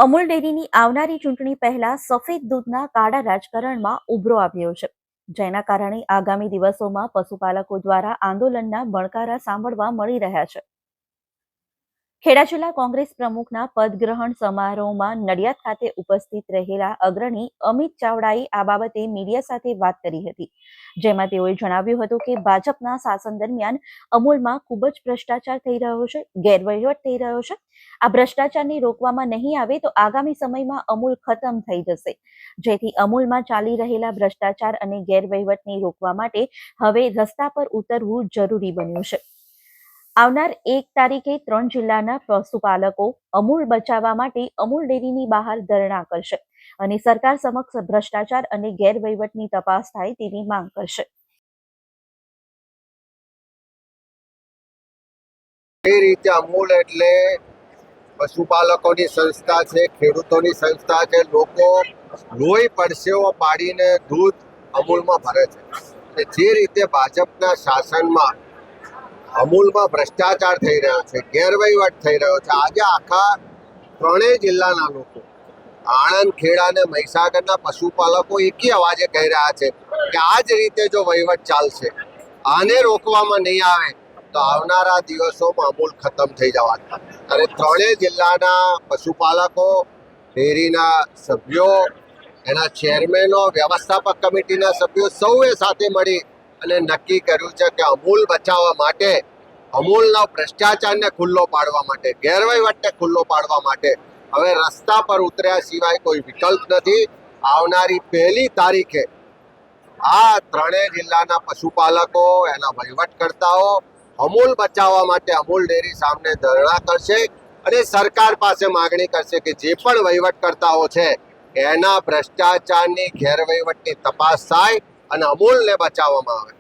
અમૂલ ડેરીની આવનારી ચૂંટણી પહેલા સફેદ દૂધના કાળા રાજકારણમાં ઉભરો આવ્યો છે, જેના કારણે આગામી દિવસોમાં પશુપાલકો દ્વારા આંદોલનના બણકારા સાંભળવા મળી રહ્યા છે. ખેડા જિલ્લા કોંગ્રેસ પ્રમુખના પદગ્રહણ સમારોહમાં નડિયાદ ખાતે ઉપસ્થિત રહેલા અગ્રણી અમિત ચાવડાએ આ બાબતે મીડિયા સાથે વાત કરી હતી, જેમાં તેઓએ જણાવ્યું હતું કે ભાજપના શાસન દરમિયાન અમૂલમાં ખૂબ જ ભ્રષ્ટાચાર થઈ રહ્યો છે, ગેરવહીવટ થઈ રહ્યો છે. આ ભ્રષ્ટાચારને રોકવામાં નહીં આવે તો આગામી સમયમાં અમૂલ ખતમ થઈ જશે, જેથી અમૂલમાં ચાલી રહેલા ભ્રષ્ટાચાર અને ગેરવહીવટને રોકવા માટે હવે રસ્તા પર ઉતરવું જરૂરી બન્યું છે. આવનાર 1 તારીખે 3 જિલ્લાના પશુપાલકો અમૂલ બચાવવા માટે અમૂલ ડેરીની બહાર ધરણા કરશે અને સરકાર સમક્ષ ભ્રષ્ટાચાર અને ગેરવહીવટની તપાસ થાય તેવી માંગ કરશે. એ રીતે અમૂલ એટલે પશુપાલકોની સંસ્થા છે, ખેડૂતોની સંસ્થા છે. લોકો લોહી પરસેવો પાડીને દૂધ અમૂલમાં ભરે છે. જે રીતે ભાજપના શાસનમાં અમૂલમાં ભ્રષ્ટાચાર થઈ રહ્યો છે, ગેરવહીવટ થઈ રહ્યો છે, આજે આખા 3 જિલ્લાના લોકો, આણંદ, ખેડા અને મહીસાગરના પશુપાલકો એકી અવાજે કહી રહ્યા છે કે આ જ રીતે જો વહીવટ ચાલશે, આને રોકવામાં નહીં આવે તો આવનારા દિવસોમાં અમૂલ ખતમ થઈ જવાના. અને 3 જિલ્લાના પશુપાલકો, ડેરીના સભ્યો, એના ચેરમેનો, વ્યવસ્થાપક કમિટીના સભ્યો સૌએ સાથે મળી અને નક્કી કર્યું છે કે અમૂલ બચાવવા માટે, અમૂલના ભ્રષ્ટાચારને ખુલ્લો પાડવા માટે, ગેરવહીવટને ખુલ્લો પાડવા માટે હવે રસ્તા પર ઉતર્યા સિવાય કોઈ વિકલ્પ નથી. આવનારી 1 તારીખે આ 3 જિલ્લાના પશુપાલકો, એના વહીવટકર્તાઓ અમૂલ બચાવવા માટે અમૂલ ડેરી સામે ધરણા કરશે અને સરકાર પાસે માગણી કરશે કે જે પણ વહીવટકર્તાઓ છે એના ભ્રષ્ટાચારની, ગેરવહીવટની તપાસ થાય અને અમૂલને બચાવવામાં આવે.